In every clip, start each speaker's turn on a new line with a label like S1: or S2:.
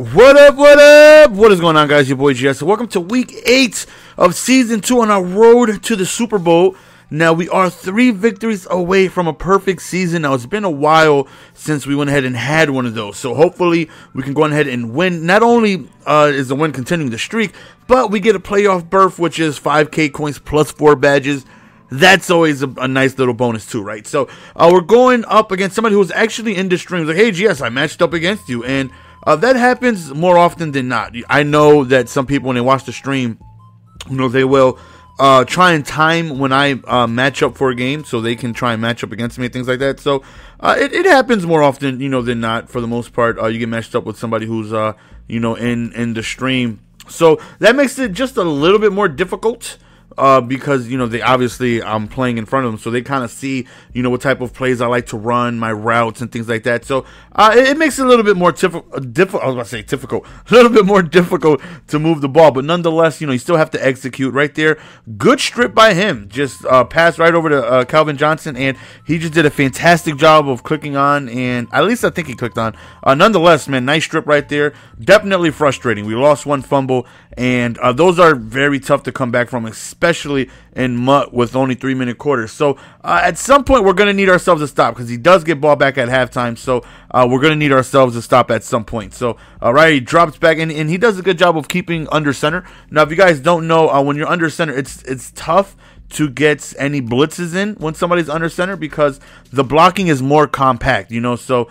S1: What up, what up? What is going on, guys? Your boy GS. Welcome to week 8 of season 2 on our road to the Super Bowl. Now, we are 3 victories away from a perfect season. Now, it's been a while since we went ahead and had one of those. So, hopefully, we can go ahead and win. Not only is the win continuing the streak, but we get a playoff berth, which is 5K coins plus 4 badges. That's always a nice little bonus too, right? So, we're going up against somebody who's actually in the streams. Like, hey, GS, I matched up against you. And that happens more often than not. I know that some people, when they watch the stream, they will try and time when I match up for a game so they can try and match up against me and things like that. So it happens more often, than not. For the most part, you get matched up with somebody who's, in the stream. So that makes it just a little bit more difficult. Because, they obviously, I'm playing in front of them, so they kind of see, what type of plays I like to run, my routes and things like that. So, it makes it a little bit more difficult, I was about to say difficult, a little bit more difficult to move the ball, but nonetheless, you still have to execute right there. Good strip by him, just, passed right over to, Calvin Johnson, and he just did a fantastic job of clicking on, and at least I think he clicked on. Nonetheless, man, nice strip right there. Definitely frustrating. We lost one fumble, and, those are very tough to come back from, especially in MUT with only 3-minute quarters. So at some point we're going to need ourselves to stop because he does get ball back at halftime. So we're going to need ourselves to stop at some point. So right, he drops back and he does a good job of keeping under center. Now, if you guys don't know, when you're under center, it's tough to get any blitzes in when somebody's under center because the blocking is more compact, So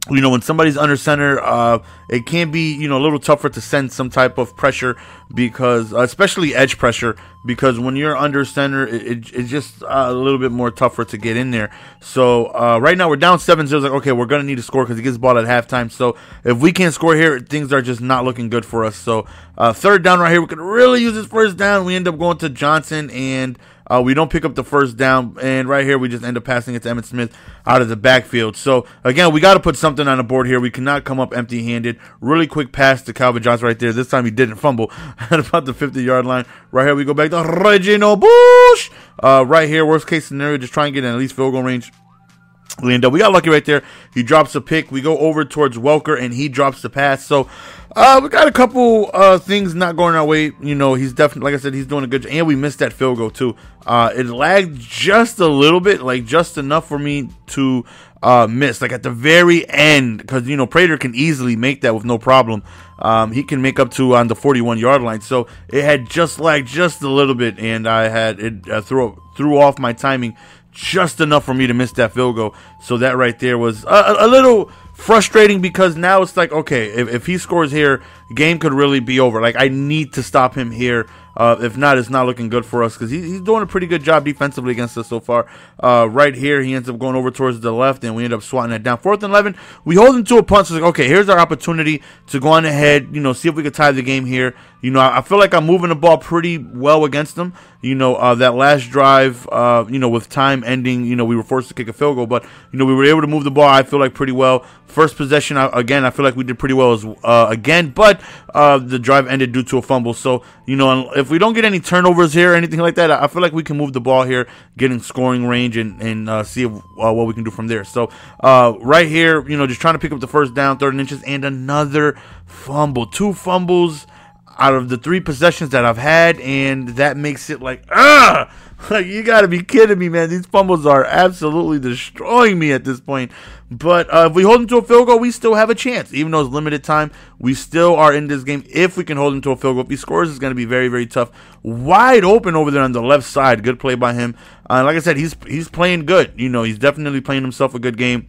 S1: when somebody's under center, it can be, a little tougher to send some type of pressure because, especially edge pressure, because when you're under center, it's just a little bit more tougher to get in there. So, right now we're down 7-0. Like, okay, we're going to need to score because he gets the ball at halftime. So, if we can't score here, things are just not looking good for us. So, third down right here, we could really use this first down. We end up going to Johnson and we don't pick up the first down, and right here we just end up passing it to Emmitt Smith out of the backfield. So, again, we got to put something on the board here. We cannot come up empty-handed. Really quick pass to Calvin Johnson right there. This time he didn't fumble at about the 50-yard line. Right here we go back to Reginald Bush. Right here, worst-case scenario, just try and get in at least field goal range. We got lucky right there. He drops a pick. We go over towards Welker, and he drops the pass. So, we got a couple things not going our way. He's definitely, like I said, he's doing a good job. And we missed that field goal, too. It lagged just a little bit, like just enough for me to miss. Like at the very end, because, Prater can easily make that with no problem. He can make up to on the 41-yard line. So, it had just lagged just a little bit, and I had it threw off my timing just enough for me to miss that field goal. So that right there was a little frustrating because now it's like, okay, if he scores here, game could really be over. Like, I need to stop him here. If not, it's not looking good for us because he's doing a pretty good job defensively against us so far. Right here, he ends up going over towards the left, and we end up swatting that down. 4th and 11, we hold him to a punt. So it's like, okay, here's our opportunity to go on ahead, see if we could tie the game here. I feel like I'm moving the ball pretty well against them. That last drive, with time ending, we were forced to kick a field goal, but, we were able to move the ball, I feel like, pretty well. First possession, again, I feel like we did pretty well again, but the drive ended due to a fumble. So, if we don't get any turnovers here or anything like that, I feel like we can move the ball here, get in scoring range, and see what we can do from there. So, right here, just trying to pick up the first down, 3rd and inches, and another fumble. 2 fumbles out of the 3 possessions that I've had, and that makes it like, you gotta be kidding me, man. These fumbles are absolutely destroying me at this point. But if we hold him to a field goal, we still have a chance. Even though it's limited time, we still are in this game if we can hold him to a field goal. If he scores, it's going to be very, very tough. Wide open over there on the left side. Good play by him. Like I said, he's playing good. He's definitely playing himself a good game.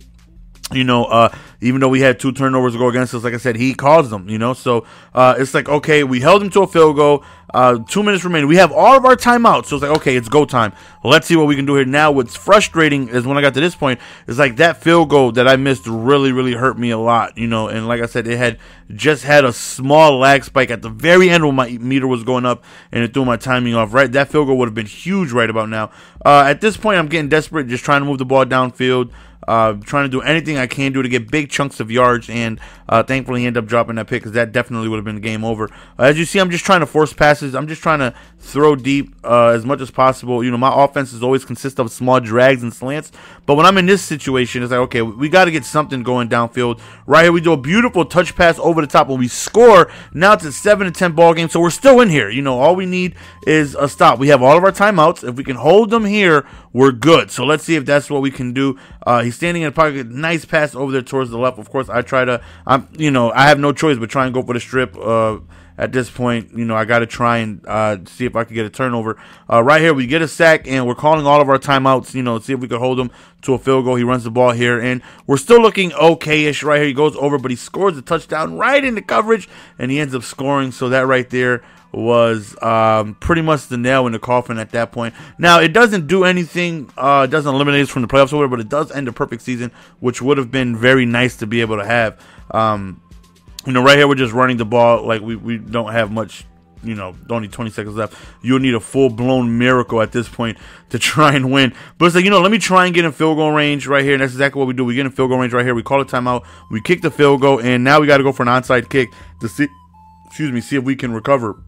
S1: Even though we had 2 turnovers to go against us, like I said, he caused them, so it's like, okay, we held him to a field goal, 2 minutes remaining. We have all of our timeouts, so it's like, okay, it's go time. Let's see what we can do here. Now, what's frustrating is when I got to this point, is like that field goal that I missed really, really hurt me a lot, and like I said, it had just had a small lag spike at the very end when my meter was going up, and it threw my timing off, right? That field goal would have been huge right about now. At this point, I'm getting desperate, just trying to move the ball downfield. trying to do anything I can do to get big chunks of yards, and thankfully he ended up dropping that pick because that definitely would have been game over. As you see, I'm just trying to force passes. I'm just trying to throw deep as much as possible. You know, my offense is always consist of small drags and slants, but when I'm in this situation, it's like, okay, we got to get something going downfield. Right here, we do a beautiful touch pass over the top, and we score. Now it's a 7-10 ball game, so we're still in here. You know, all we need is a stop. We have all of our timeouts. If we can hold them here, we're good. So let's see if that's what we can do. He's standing in the pocket. Nice pass over there towards the left. Of course, I try to, I have no choice but try and go for the strip. At this point, you know, I got to try and see if I can get a turnover. Right here, we get a sack, and we're calling all of our timeouts, you know, see if we can hold him to a field goal. He runs the ball here, and we're still looking okay-ish right here. He goes over, but he scores a touchdown right into coverage, and he ends up scoring. So that right there was pretty much the nail in the coffin at that point. Now, it doesn't do anything. It doesn't eliminate us from the playoffs or whatever, but it does end a perfect season, which would have been very nice to be able to have. You know, right here, we're just running the ball like we don't have much, you know, only 20 seconds left. You'll need a full-blown miracle at this point to try and win. But it's like, you know, let me try and get in field goal range right here. And that's exactly what we do. We get in field goal range right here. We call a timeout. We kick the field goal. And now we got to go for an onside kick to see if we can recover.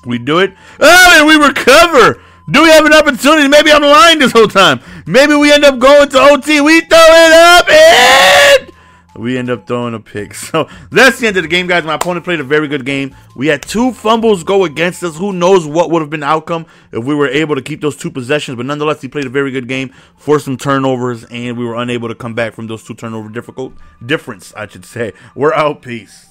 S1: We do it. Oh, and we recover. Do we have an opportunity? Maybe I'm lying this whole time. Maybe we end up going to OT. We throw it up and we end up throwing a pick. So that's the end of the game, guys. My opponent played a very good game. We had 2 fumbles go against us. Who knows what would have been the outcome if we were able to keep those 2 possessions. But nonetheless, he played a very good game, forced some turnovers, and we were unable to come back from those 2 turnover difference, I should say. We're out. Peace.